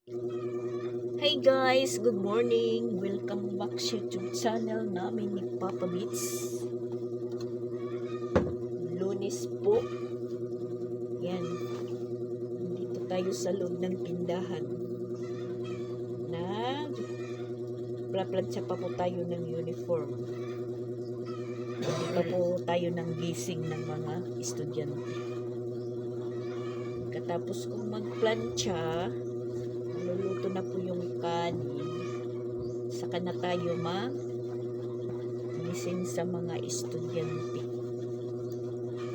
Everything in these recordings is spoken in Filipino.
Hey guys, good morning. Welcome back sa YouTube channel namin ni Papa Beats. Lunes po. Yan. Dito tayo sa loob ng tindahan. Nagplaplansya pa po tayo ng uniform. Hindi pa po tayo ng gising ng mga estudyante. Katapos kong magplansya, luluto na po yung kanin. Saka na tayo gising sa mga estudyante.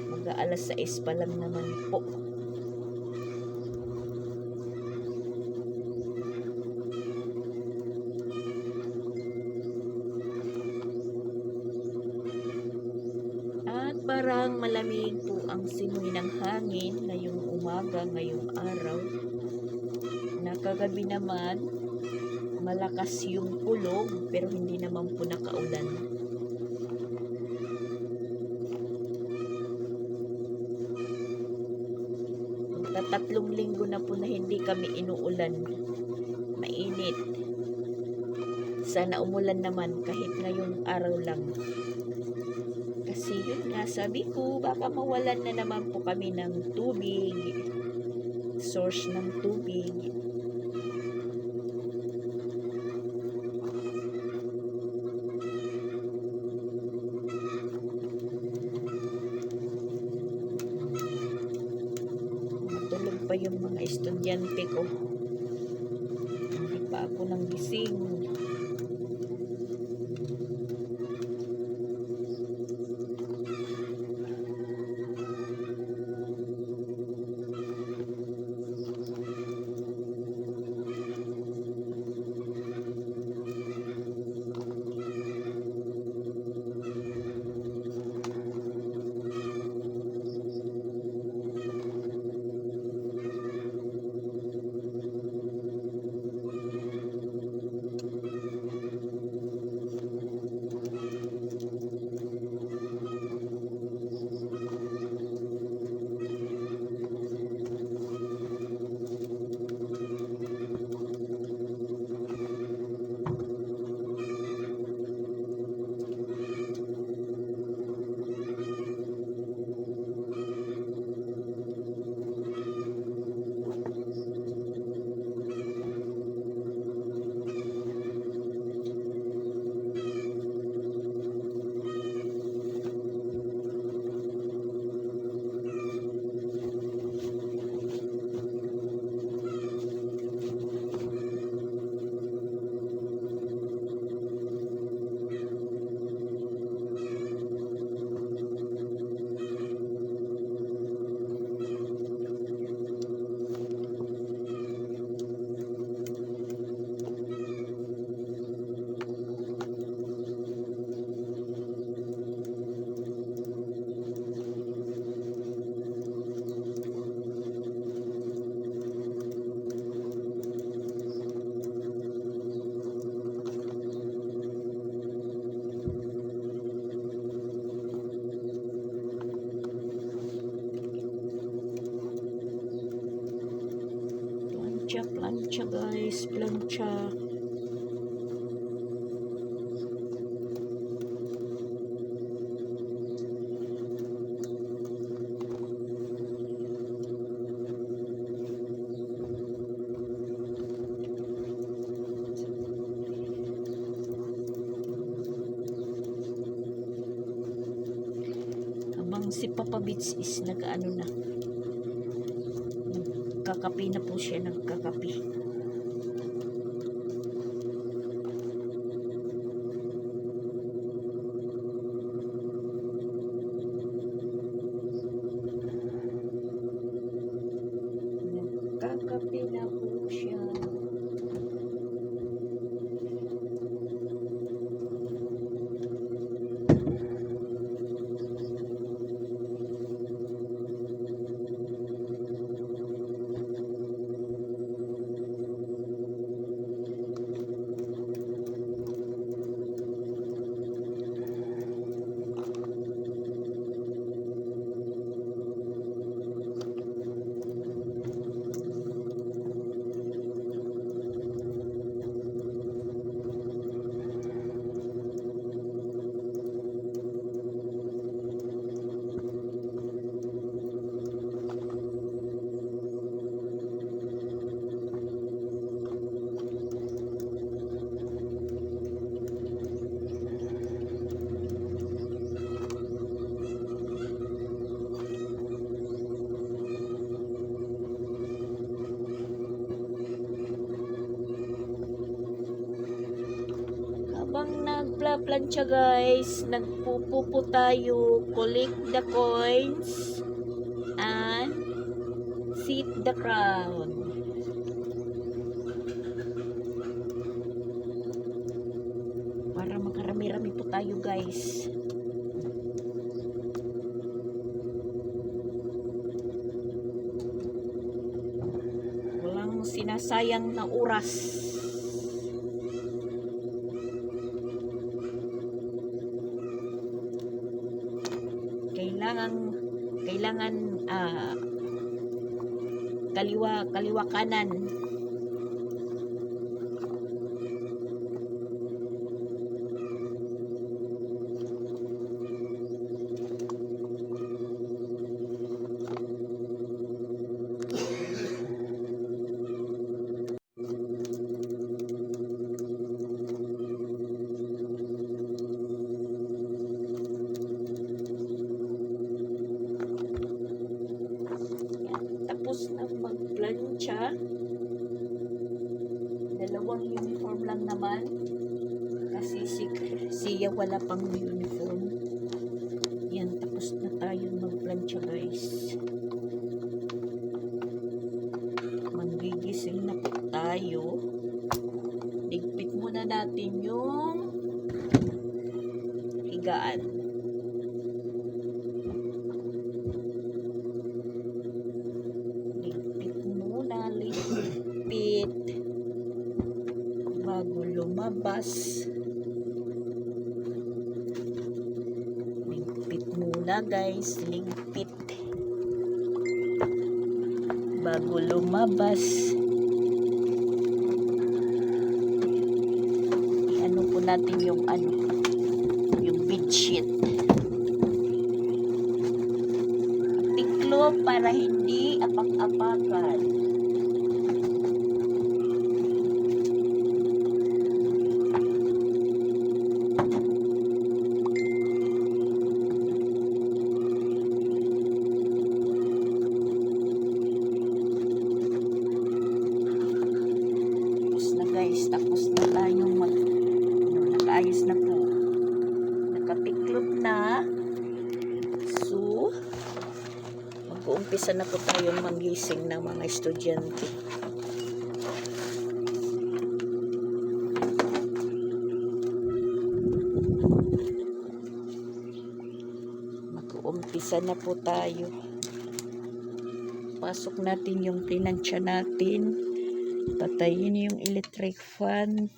Mag-aalas 6 pa lang naman po. At parang malamig po ang simoy ng hangin ngayong umaga, ngayong araw. Nakagabi naman, malakas yung kulog pero hindi naman po nakaulan. Tatlong linggo na po na hindi kami inuulan. Mainit. Sana umulan naman kahit ngayong araw lang. Kasi yun nga, sabi ko, baka mawalan na naman po kami ng tubig. Source ng tubig. Matulog pa yung mga estudyante ko. Hindi pa ako nang gising. Plancha guys, plancha. Habang si Papa Beats is nag-ano na, kakapi na po siya, nagkakapi. Nagkakapi na po siya. habang nagplaplansya guys, nagpupupo tayo, collect the coins, and sit the crown. Para makarami-rami po tayo guys. Walang sinasayang na oras. Kailangan kaliwa kanan. Tapos na magplansya, dalawang uniform lang naman kasi siya wala pang uniform. Yan, tapos na tayo magplansya guys. Magigising na po tayo. Ligpit muna natin yung higaan. Ligpit bago lumabas. Ligpit muna guys, ligpit bago lumabas. Ano po natin yung bedsheet. Tiklo para hindi apak-apakan. Tapos na tayong nakaayos na po, nakatiklop na. So mag-uumpisa na po tayong magising ng mga estudyante. Mag-uumpisa na po tayo. Pasok natin yung plinansya natin. Patayin yung electric fan.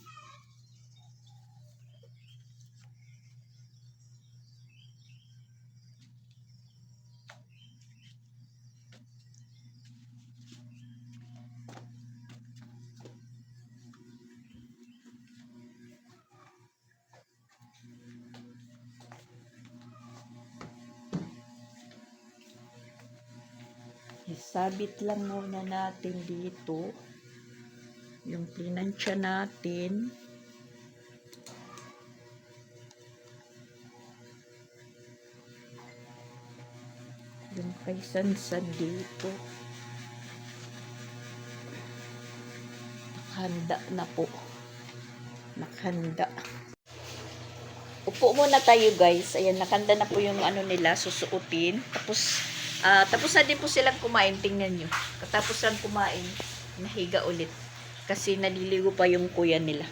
Isabit lang muna natin dito yung plinansya natin. Yung kay Sansan dito. Nakahanda na po. Nakahanda. Upo muna tayo guys. Ayan, nakahanda na po yung nila, susuotin. Tapos na din po silang kumain. Tingnan nyo. Katapusan kumain, nahiga ulit. Kasi naliligo pa yung kuya nila.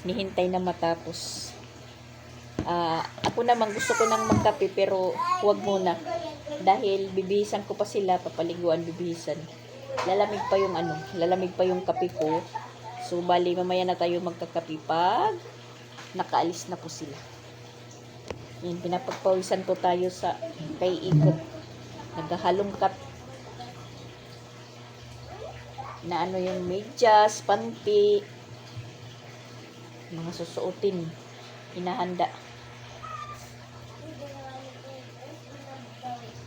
Nihintay na matapos. Ako naman gusto ko nang magkape pero huwag muna. Dahil bibihisan ko pa sila, papaliguan, bibihisan. Lalamig pa yung kape ko. So bali mamaya na tayo magkakape pag nakaalis na po sila. Yan, pinapagpawisan po tayo sa kay Ikot. Naghahalong kape. Na yung medyas, panty, mga susuotin, hinahanda.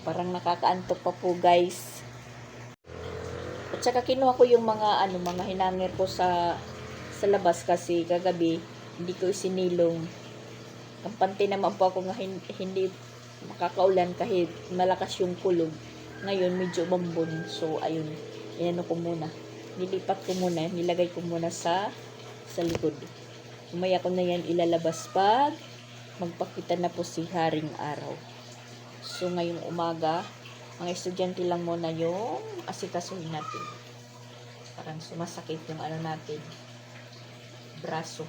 Parang nakakaantok pa po guys. At saka kinuha ko yung mga hinangir ko sa labas kasi kagabi hindi ko isinilong. Kampante naman po ako nga hindi makakaulan kahit malakas yung kulog. Ngayon medyo bambon. So ayun, inano ko muna. Nilipat ko muna, nilagay ko muna sa likod. Umaya ko na yan ilalabas pag magpakita na po si Haring Araw. So, ngayong umaga, mga estudyante lang muna yung asikasuhin natin. Parang sumasakit yung ano natin, braso.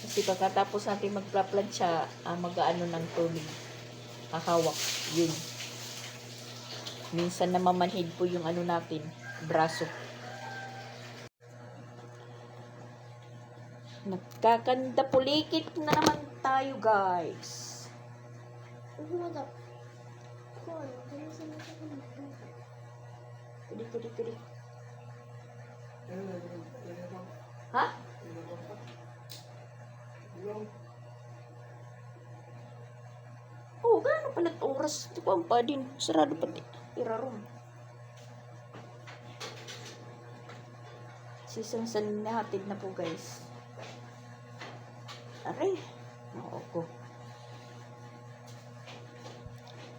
Kasi pagkatapos natin magplaplansya, mag-aano ng tubig, hahawak, yun. Minsan namamanhid po yung ano natin, braso. Nagkakanda pulikit na naman tayo, guys. Kudi. Ha? Oh, gano'n pala oras. Di ko pa din. Sarado pati. Iraroon. Sisang nahatid na po, guys. Aray. Oo ko.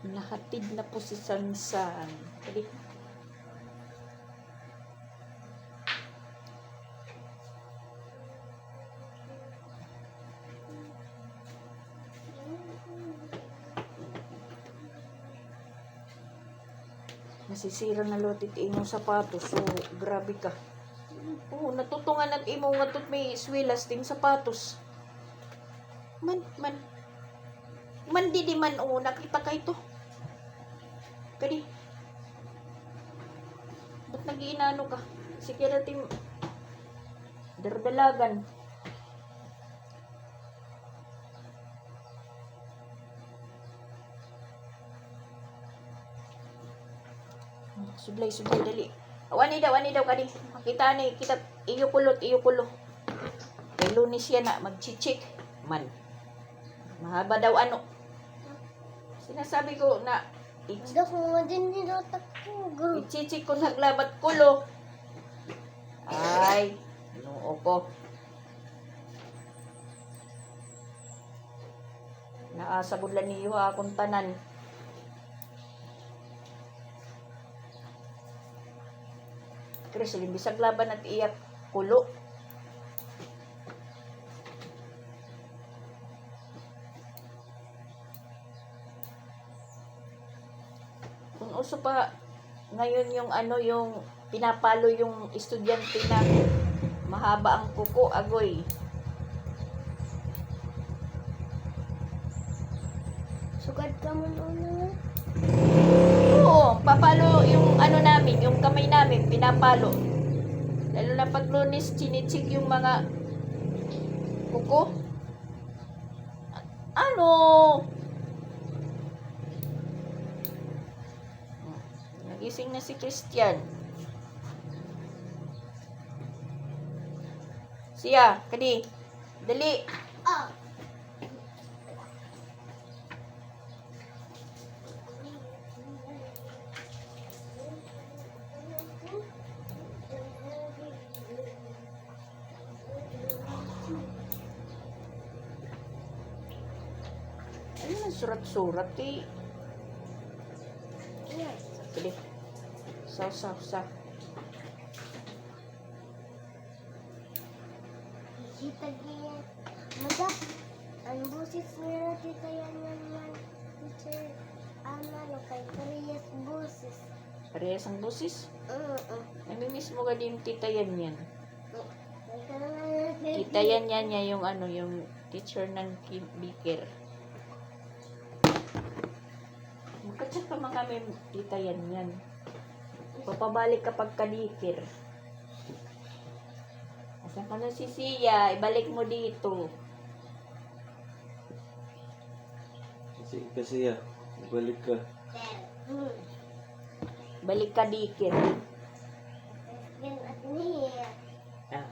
Nahatid na po si Sansan. Kali. Nasisira na lotit imong sapatos. So, grabe ka. Oo, natutungan at imong ngatot may swilas ting sapatos. Man di man, nakita ka ito. Kadi. Ba't nag-iinano ka? Sige natin dardalagan. Sublay, dali. Wani daw kadi. Makita ni, kita, iyo kulo. Kay Lunis yan na, mag-chichik. Man. Mahaba daw ano. Sinasabi ko na, i-chichik ko naglabat kulo. Ay, noo ko. Naasabod lang niyo akong tanan. Chris, bisag laban at iyak kulo. Kung uso pa ngayon yung ano, yung pinapalo yung estudyante na mahaba ang kuko, agoy. Sugad ka mo na. Oo, papalo yung ano namin, yung kamay namin, pinapalo. Lalo na pag Lunes, chinichik yung mga kuko. Ano? Nagising na si Christian. Siya, kadi. Dali. Ah. Ano na surat-surat eh. Yes. Kadi. Sa. Kita gaya. Mada. Ang busis nila tita yan. Teacher. Ano kay Korea's busis. Parehas ang busis. Namimiss mo ka din tita yan. Tita yan yung ano, yung teacher ng Biker. Magkachat pa man kami, tita yan. Papabalik kapag kadikir. Asan ka na si Sia? Ibalik mo dito. Kasi balik ka. Balik ka dikir. Ah.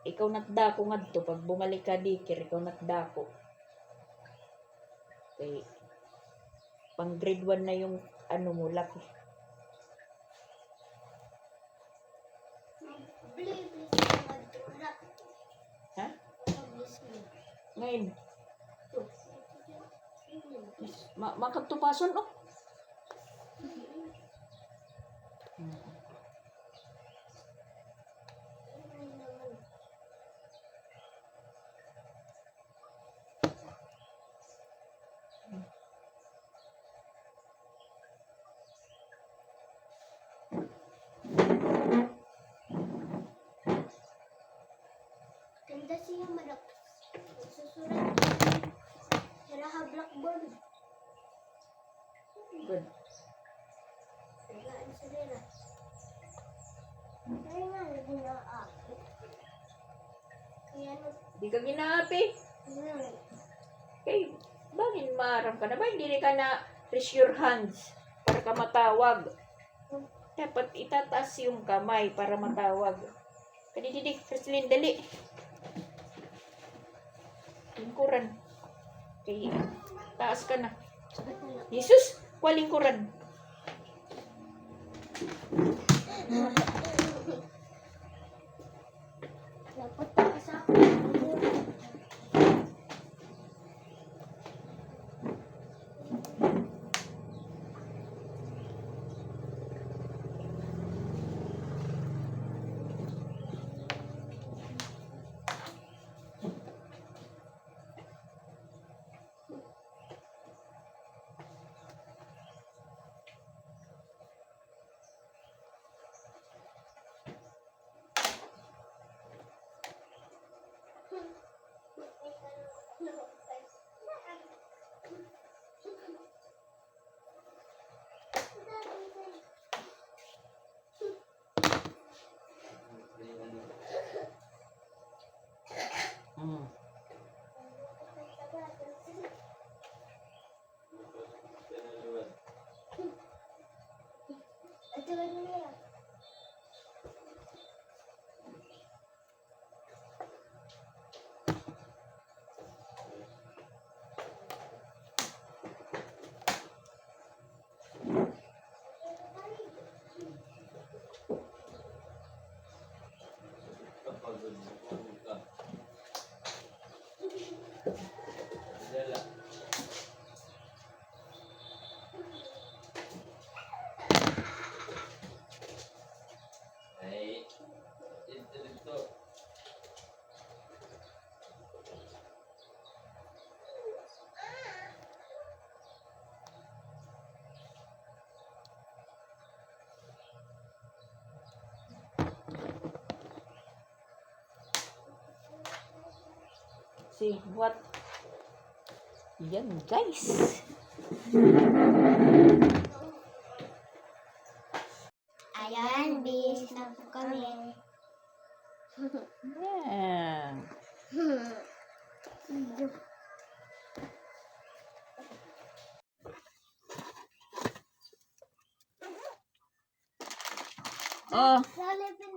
Ikaw natdako nga to. Pag bumalik ka dikir, ikaw natdako. Okay. Pang grade 1 na yung ano mo, laki. Ha? Ngayon. Makatupason, oh. Bond. Good. Tagaan sa dira. Kaya nga, ginaako. Kaya ano, Di ka ginaapi. Okay, bakit maram ka na ba? Hindi ka na raise your hands para ka matawag. Dapat itataas yung kamay para matawag. Kadididik, Freslin, dali. Lingkuran. Okay, taas ka na. Jesus, kuha lingkuran. dapat ka sa akin. Ito lang niya. See what? Yan, guys. Ayan, bis na po kami. Yan. Oh, Lalipin.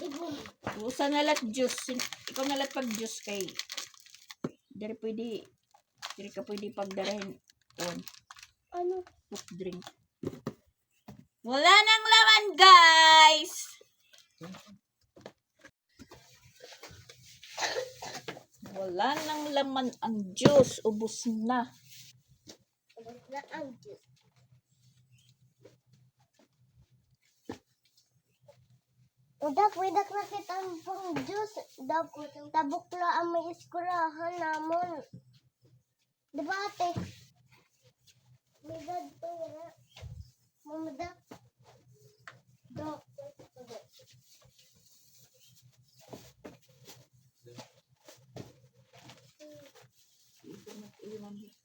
Ibon. busa na lat juice. Ikaw na lat pag juice kay. Dari ka pwede pagdarahin. Ano? Soft drink. Wala nang laman, guys! Wala nang laman ang juice. Ubus na. Ubus na ang juice. Udak na kita ang pang juice. Tabukla ang may iskurahan namon. Diba ate? May dad pa yun. Mamadak. Dok.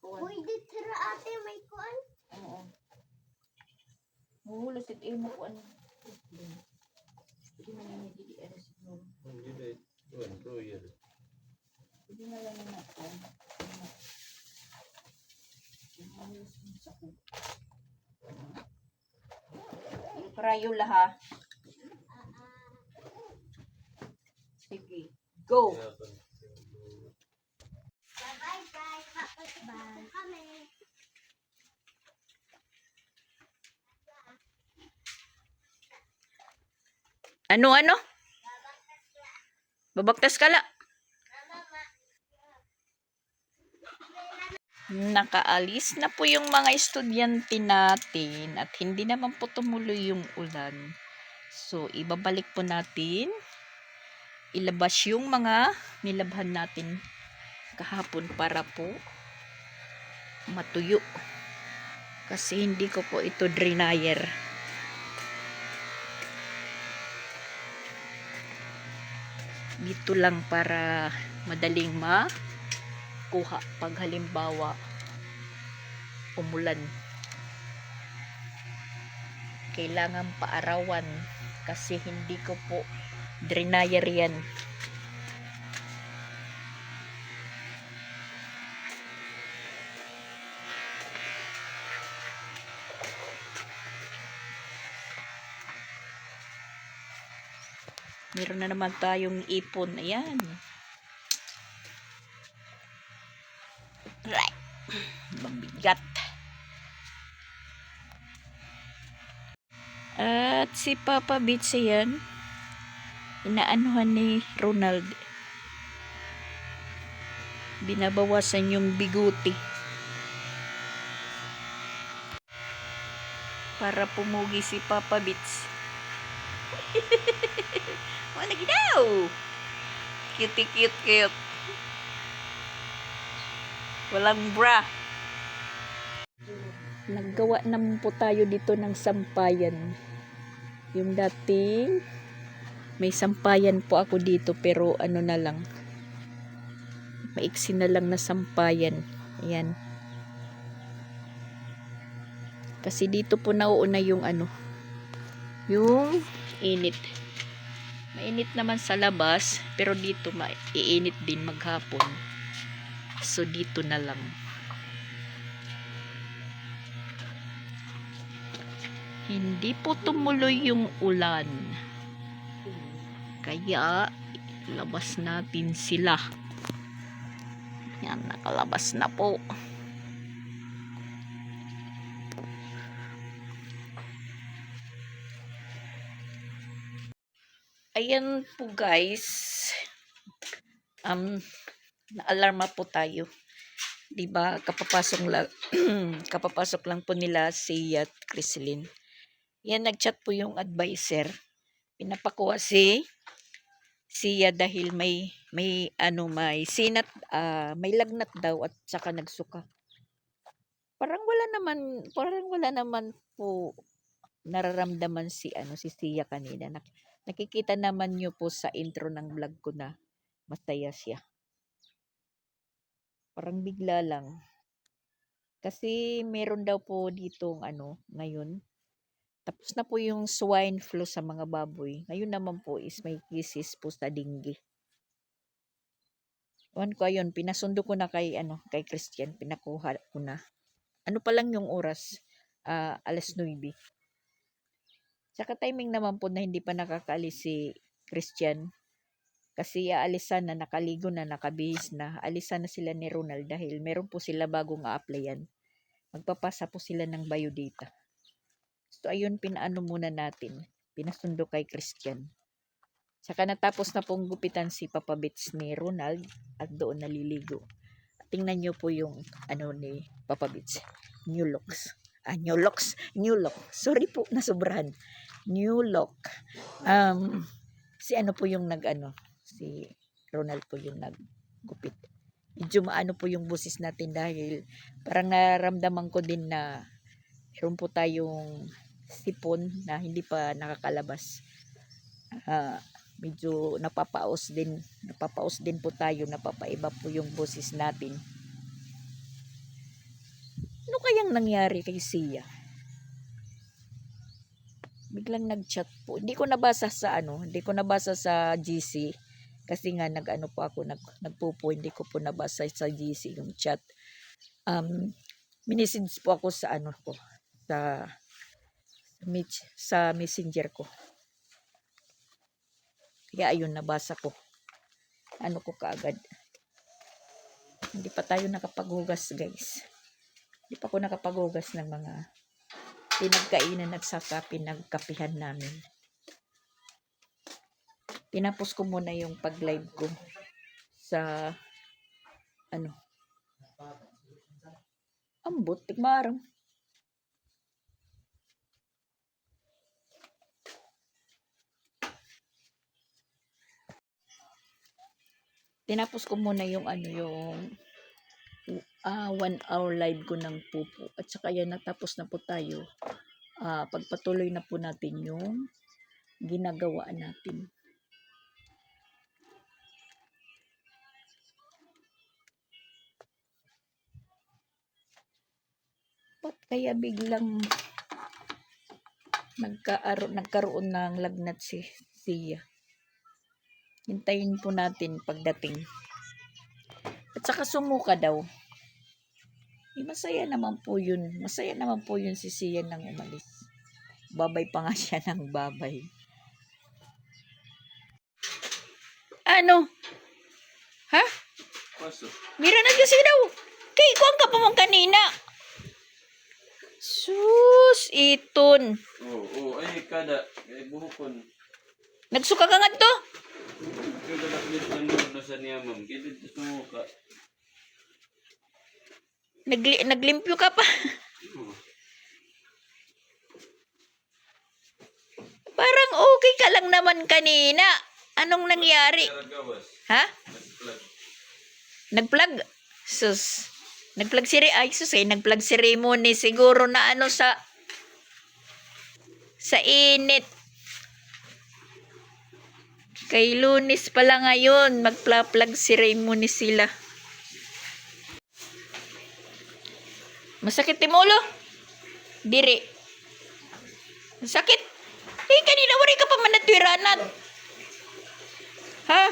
Pwede tira ate may kuan. Oo. Mahulos it mo ko ano. Hindi mo lang hindi ano siguro. Hindi na lang na ako. Mahulos mo sa ko. Prayo laha. Sige. Go! Bye guys. Bye. Kami. Ano? Babaktas ka la. Nakaalis na po yung mga estudyante natin at hindi naman po tumuloy yung ulan. So, ibabalik po natin. Ilabas yung mga nilabhan natin kahapon para po matuyo. Kasi hindi ko po ito dryer. Dito lang para madaling makuha pag halimbawa umulan. Kailangan paarawan kasi hindi ko po dryer yan. Meron na naman tayong ipon. Ayan. Right. Mabigat. At si Papa Beats yan, inaanuhan ni Ronald. Binabawasan yung biguti. Para pumugi si Papa Beats. Wala ginaw. Cute. Walang bra. Naggawa naman po tayo dito ng sampayan. Yung dating may sampayan po ako dito pero ano na lang. Maiksi na lang na sampayan. Ayan. Kasi dito po nauuna yung ano. Yung init. Mainit naman sa labas, pero dito maiinit din maghapon. So dito na lang. Hindi po tumuloy yung ulan. Kaya labas natin sila. Yan, nakalabas na po. Ayan po guys. Naalarma po tayo. 'Di ba? Kapapasok lang po nila si at Crislin. Yan, nagchat po yung advisor. Pinapakuha si siya dahil may sinat, may lagnat daw at saka nagsuka. Parang wala naman po nararamdaman si Sia kanina. Nakikita naman niyo po sa intro ng vlog ko na masaya siya. Parang bigla lang. Kasi meron daw po ditong ngayon. Tapos na po yung swine flu sa mga baboy. Ngayon naman po is may cases po sa dengue. Ewan ko, ayun, pinasundo ko na kay Christian, pinakuha ko na. Ano pa lang yung oras? 9:00. Saka timing naman po na hindi pa nakakaalis si Christian. Kasi aalisan na, nakaligo na, nakabihis na. Alisan na sila ni Ronald dahil meron po sila bagong a-applyan. Magpapasa po sila ng biodata. So ayun, pinaano muna natin. Pinasundo kay Christian. Saka natapos na pong gupitan si Papa Beats ni Ronald at doon naliligo. Tingnan nyo po yung ni Papa Beats. New look. Sorry po, nasobrahan. New look. Si po yung si Ronald po yung naggupit. Medyo maano po yung busis natin dahil parang naramdaman ko din na meron po tayong sipon na hindi pa nakakalabas. Medyo napapaos din po tayo, napapaiba po yung boses natin. Ano kayang nangyari kay Sia? Biglang nag-chat po. Hindi ko nabasa sa GC kasi nga po ako nagpupo, hindi ko po nabasa sa GC yung chat. Minisage po ako sa sa messenger ko. Kaya ayun, nabasa ko. Ko kaagad. Hindi pa tayo nakapaghugas, guys. Hindi pa ako nakapaghugas ng mga pinagkainan at saka pinagkapihan namin. Tinapos ko muna yung pag-live ko sa ambot, tigmarang. Tinapos ko muna yung 1 hour live ko ng pupo. At saka yan, natapos na po tayo. Pagpatuloy na po natin yung ginagawa natin. Kaya biglang nagkaroon ng lagnat si Sia. Hintayin po natin pagdating. At saka sumuka daw. Masaya naman po yun. Masaya naman po yun si Sia nang umalis. Babay pa nga siya ng babay. Ano? Ha? Pasok. Mira na kasi daw. Kay, kuwang ka pa mong kanina. Sus, iton. Oo, ay kada. Ay buhokon. Nagsuka ka nga to? Kada naklit ng nung nasa niya ma'am. Kaya dito sumuka. Naglimpyo ka pa. Oo. Parang okay ka lang naman kanina. Anong nangyari? Karagawas. Ha? Nag-plug. Nagplug? Sus. Nagplug nagplug ceremony siguro na ano sa init. Kay Lunes pala ngayon, magpla-plug ceremony sila. Masakit yung ulo? Diri. Masakit? Eh, kanina wari ka pa man natwiranan. Ha?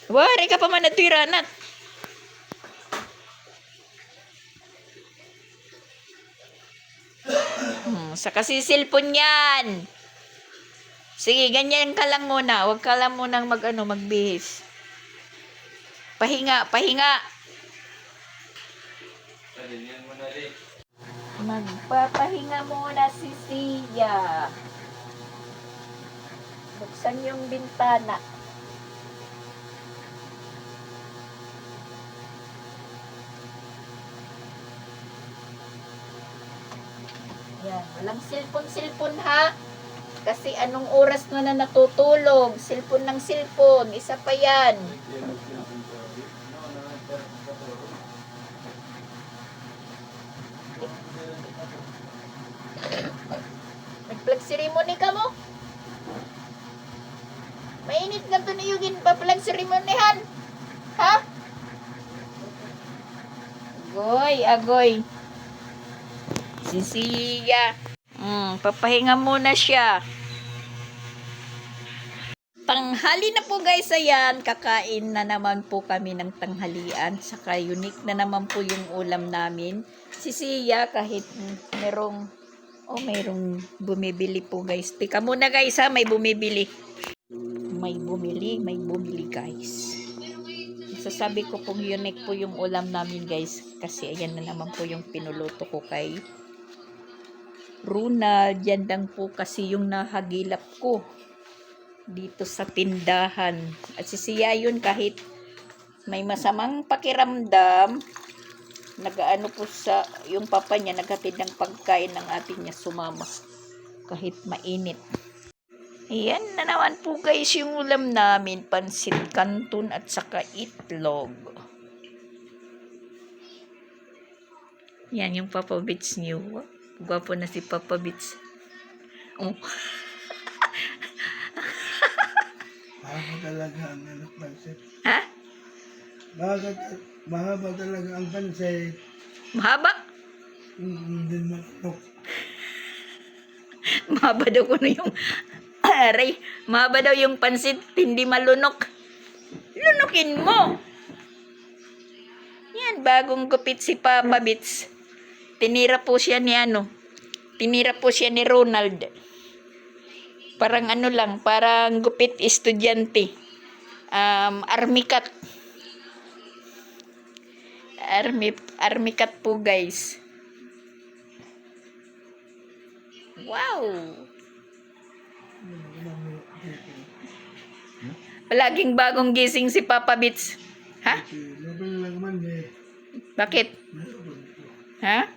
Wari ka pa man natwiranan. Sa kasi cellphone yan. Sige, ganyan ka lang muna. Huwag ka lang munang magbihis. Pahinga. Yan mo na rin. Magpapahinga muna si Sia. Buksan yung bintana. Yan, walang cellphone ha. Kasi anong oras na natutulog? Cellphone ng cellphone. Isa pa yan. Nag-plug ceremony ka mo? Mainit nga ito niyugin pa plug ceremonyhan. Ha? Agoy. Si Sia. Papahinga muna siya. Tanghali na po guys, ayan. Kakain na naman po kami ng tanghalian. Saka unique na naman po yung ulam namin. Si Sia kahit merong bumibili po guys. Tika muna guys ha, may bumibili. May bumili guys. Sasabi ko pong unique po yung ulam namin guys. Kasi ayan na naman po yung pinuluto ko kay Ronald. Yan lang po kasi yung nahagilap ko dito sa tindahan. At si Sia yun kahit may masamang pakiramdam, nagaano po sa yung papa niya, naghatid ng pagkain ng ate niya, sumama kahit mainit. Ayan na naman po guys yung ulam namin, pansit canton at saka itlog. Yan yung Papa Bits niyo. Gwapo na si Papa Bits. Oh. Mahaba talaga ang pansit. Ha? Mahaba talaga ang pansit. Mahaba? Hindi matunok. Mahaba daw ko na yung aray. Mahaba daw yung pansit, hindi malunok. Lunukin mo. Yan, bagong gupit si Papa Bits. Tinira po siya ni Ronald. Parang ano lang, parang gupit estudyante. Army cut. Army cut po guys. Wow. Palaging bagong gising si Papa Bits. Ha? Laban lang man eh. Bakit? Ha?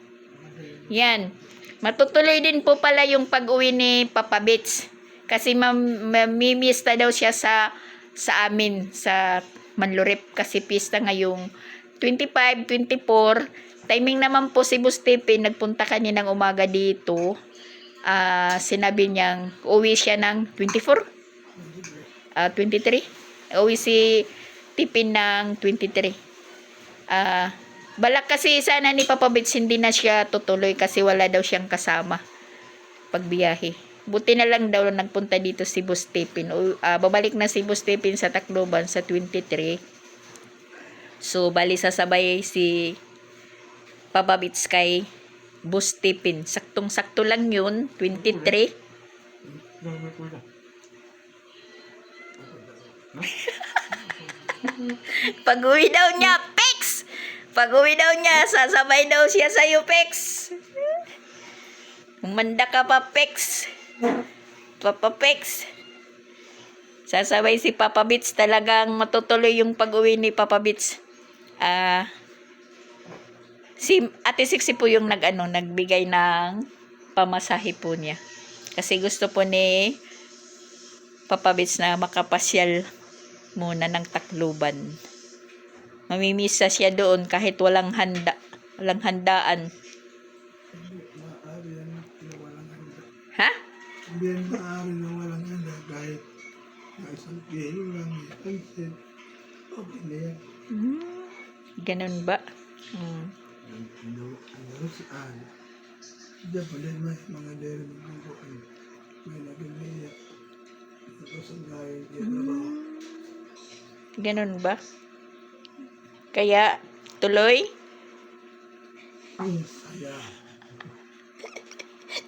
Yan. Matutuloy din po pala yung pag-uwi ni Papa Bits. Kasi mamimiss na daw siya sa amin, sa Manlurip. Kasi pista ngayong 25, 24. Timing naman po si Bustipe, nagpunta kanina ng umaga dito. Sinabi niyang uwi siya ng 24? 23? Uwi si tipin ng 23. Balak kasi sana ni Papa Bits hindi na siya tutuloy kasi wala daw siyang kasama pagbiyahe. Buti na lang daw nagpunta dito si Boss Tipin. Babalik na si Boss Tipin sa Tacloban sa 23. So, bali sasabay si Papa Bits kay Boss Tipin. Saktong-sakto lang yun, 23. Pag-uwi daw niya, Pex! Pag-uwi daw niya, sasabay daw siya sa'yo, Pex. Umanda ka pa, Pex. Papa Pex. Sasabay si Papa Bits. Talagang matutuloy yung pag-uwi ni Papa Bits. Si Ate Sixi po yung nagbigay ng pamasahe po niya. Kasi gusto po ni Papa Bits na makapasyal muna ng Tacloban. Mamimisa siya doon kahit walang handaan. Maaari yan na walang handa. Ha? Hindi yan maaari na walang handa kahit na isang kilo lang may pansit. Okay na yan. Ganun ba? Ano saan? Diyan pala mga dere magbubukan. May nagagaya. Tapos ang gaya diyan na ba? Ganun ba? Kaya, tuloy? Ang saya.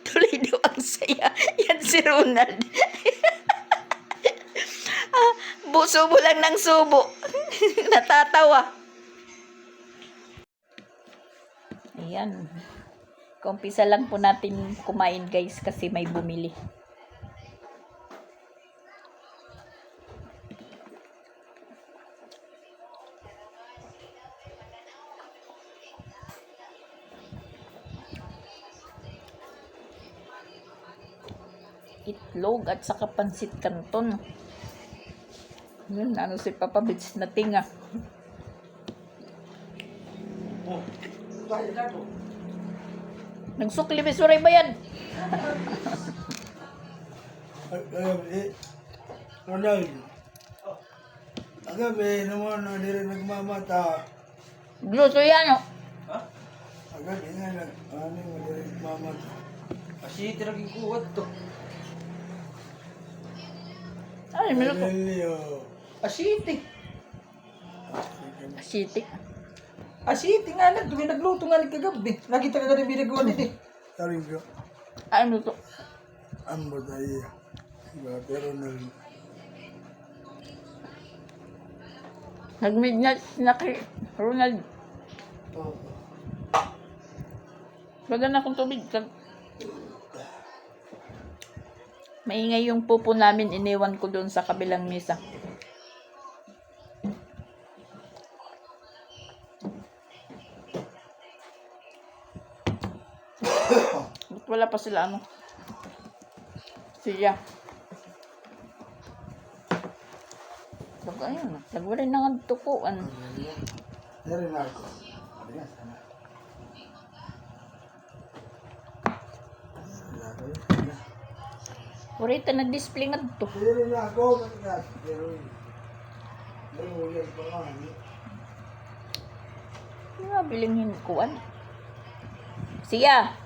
Tuloy daw ang saya. Yan si Ronald. Subo lang ng subo. Natatawa. Ayan. Kumpisa lang po natin kumain guys kasi may bumili. Itlog at saka pansit canton. Yun, si Papa Bits na tinga. Nagsukli bisuray ba yan? Ronald. Agabi naman na dire nagmamata. Gluto yan, oh. Agabi nga mo dire nagmamata. Asiti lagi kuwat to. Ay, minuto. Lelio. Asiti. Asitik. Asiti nga lang. Tuwi nagluto nga kagabi. Nakita ka ganun binagawa din eh. Tarigo. Ay, minuto. Ambo tayo. Pero Ronald. Nag-midnight na kay Ronald. Baga na akong tubig. Maingay yung pupo namin. Iniwan ko doon sa kabilang mesa. Ba't wala pa sila siya. Baga ayun. Nagwalay na nga tukuan. Dari na ako. Adigas sana. Purita nag-display nga to. Dari na ako. Adigas. Dari ulit pa nga. Nga bilinghin kuan. Siya.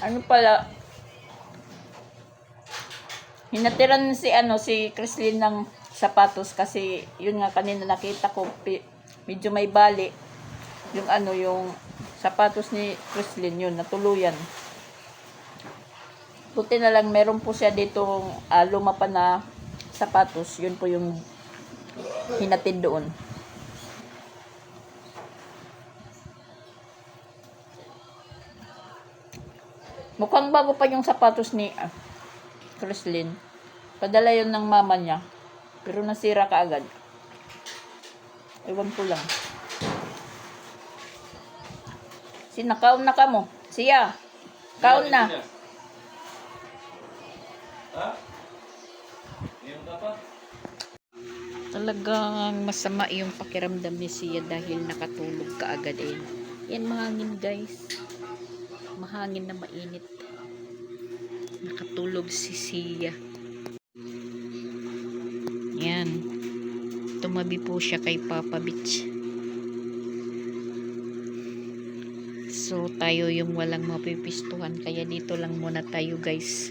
Ano pala? Hinatiran si Chrislyn ng sapatos kasi yun nga kanina nakita ko medyo may bali yung sapatos ni Chrislyn yun natuluyan. Buti na lang meron po siya ditong luma pa na sapatos, yun po yung hinatid doon. Mukhang bago pa yung sapatos ni Chrislyn. Padala yun ng mama niya. Pero nasira kaagad. Ewan ko lang. Kaon na ka mo. Siya. Kaon na. Ha? Meron ka pa? Talagang masama yung pakiramdam ni Siya dahil nakatulog kaagad eh. Yan mahangin guys. Mahangin na mainit. Nakatulog si Siya. Yan. Tumabi po siya kay Papa Beach. So, tayo yung walang mapipistuhan. Kaya dito lang muna tayo, guys.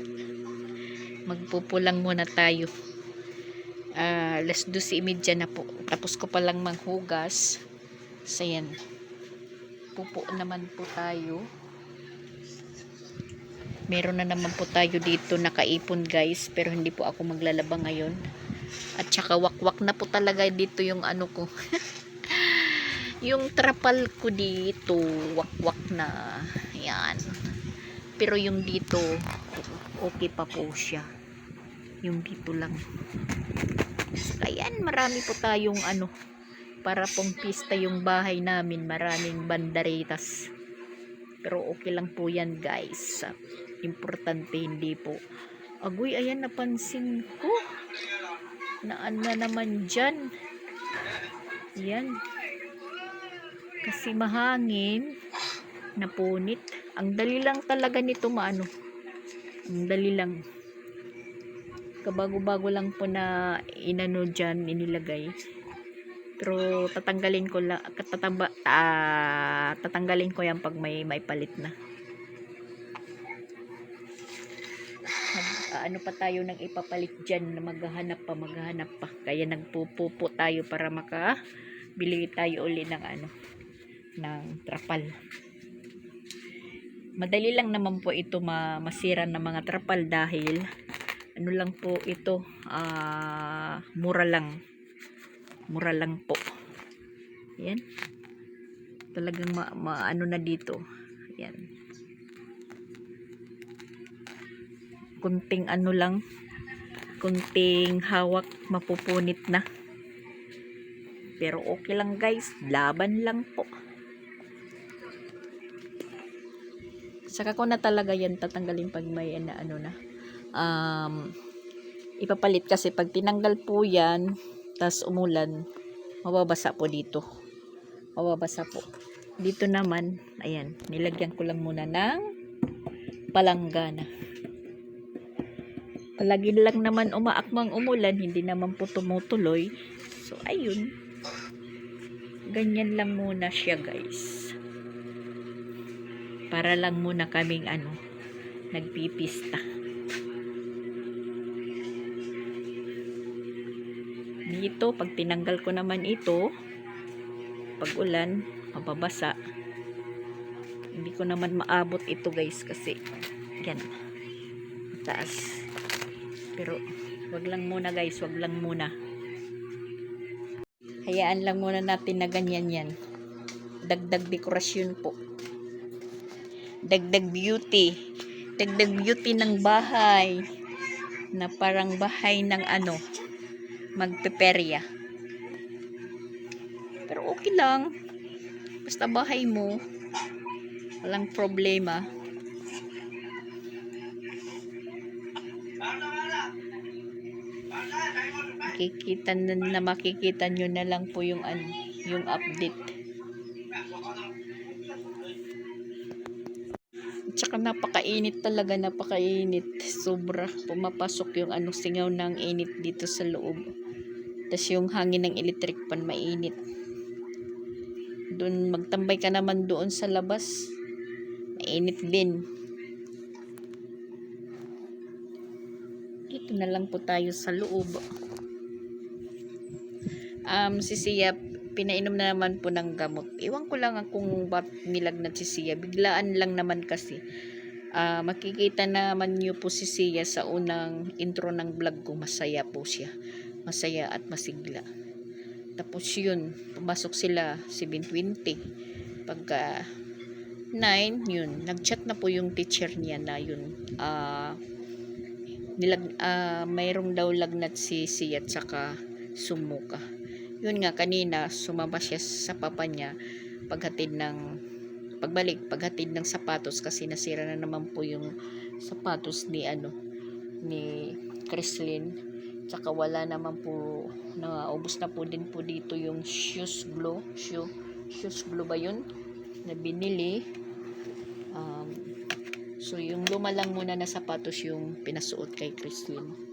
Magpupulang muna tayo. 12:30 na po. Tapos ko palang manghugas. So, yan. Pupo naman po tayo. Meron na naman po tayo dito nakaipon, guys. Pero hindi po ako maglalaba ngayon. At saka wakwak na po talaga dito yung ano ko. Yung trapal ko dito, wakwak na. Yan. Pero yung dito, okay pa po siya. Yung dito lang. Ayan, marami po tayong ano, para pong pista yung bahay namin. Maraming banderitas. Pero okay lang po yan, guys. Importante hindi po. Agoy, ayan, napansin ko. Naan na naman dyan. Yan. Kasi mahangin, napunit. Ang dali lang talaga nito maano. Ang dali lang. Kabago-bago lang po na inano dyan, inilagay. Pero tatanggalin ko lang, tatanggalin ko yan pag may palit na. Ano pa tayo nang ipapalit dyan na maghahanap pa. Kaya nagpupupo tayo para makabili tayo uli ng ano, ng trapal. Madali lang naman po ito masira ng mga trapal dahil ano lang po ito, mura lang po. Yan. Talagang ano na dito. Yan. Kunting ano lang, kunting hawak, mapupunit na. Pero okay lang, guys, laban lang po. Saka ko na talaga yan tatanggalin pag may ano na. Ipapalit kasi pag tinanggal po yan, tas umulan, mababasa po dito. Mababasa po. Dito naman, ayan, nilagyan ko lang muna ng palanggana. Palagi lang naman umaakmang umulan, hindi naman po tumutuloy. So, ayun. Ganyan lang muna siya, guys. Para lang muna kaming ano, nagpipista. Dito, pag tinanggal ko naman ito, pag ulan, mababasa. Hindi ko naman maabot ito, guys, kasi yan, mataas. Pero, wag lang muna, guys, wag lang muna. Hayaan lang muna natin na ganyan yan. Dagdag dekorasyon po. Dagdag beauty. Dagdag beauty ng bahay. Na parang bahay ng ano, magpeperya. Pero okay lang. Basta bahay mo, walang problema. Makikita nyo na lang po yung ano, yung update. Tsaka napakainit talaga, napakainit. Sobra. Pumapasok yung ano, singaw ng init dito sa loob. Tapos yung hangin ng electric pan mainit. Doon magtambay ka naman doon sa labas. Mainit din. Dito na lang po tayo sa loob. Si Sia, pinainom na naman po ng gamot. Iwan ko lang kung ba't nilagnat si Sia. Biglaan lang naman kasi. Makikita naman niyo po si Sia sa unang intro ng vlog ko. Masaya po siya. Masaya at masigla. Tapos yun, pumasok sila 7:20. Pagka 9, yun, nag-chat na po yung teacher niya na yun. Mayroong daw lagnat si Sia at saka sumuka. Yun nga, kanina sumama siya sa papa niya paghatid ng sapatos kasi nasira na naman po yung sapatos ni Chrislyn. Tsaka wala naman po, naubos na po din po dito yung shoes glue ba yun na binili. So yung luma lang muna na sapatos yung pinasuot kay Chrislyn.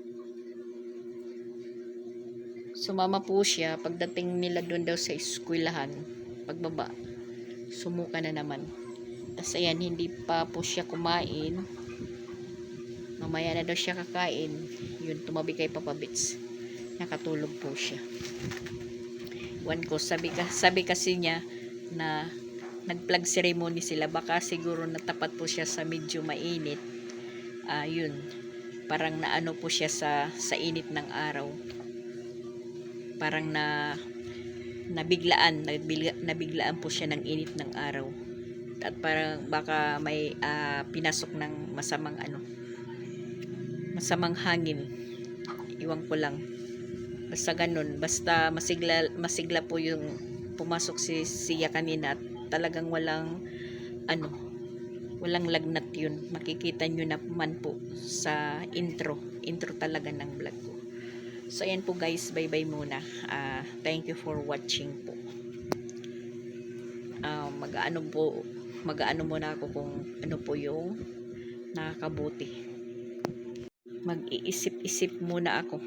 Sumama po siya. Pagdating nila doon daw sa eskwelahan, pagbaba, sumuka na naman. Tapos ayan, hindi pa po siya kumain. Mamaya na daw siya kakain. Yun, tumabi kay Papa Bits. Nakatulog po siya. Wan ko, sabi kasi niya na nag-plug ceremony sila. Baka siguro natapat po siya sa medyo mainit. Yun. Parang naano po siya sa init ng araw. Parang nabiglaan po siya ng init ng araw. At parang baka may pinasok ng masamang hangin. Iwan ko lang. Basta ganun. Basta masigla po yung pumasok siya kanina at talagang walang lagnat yun. Makikita nyo naman po sa intro talaga ng vlog ko. So ayan po guys, bye bye muna. Thank you for watching po. Mag-aano muna ako kung ano po yung nakakabuti. Mag-iisip-isip muna ako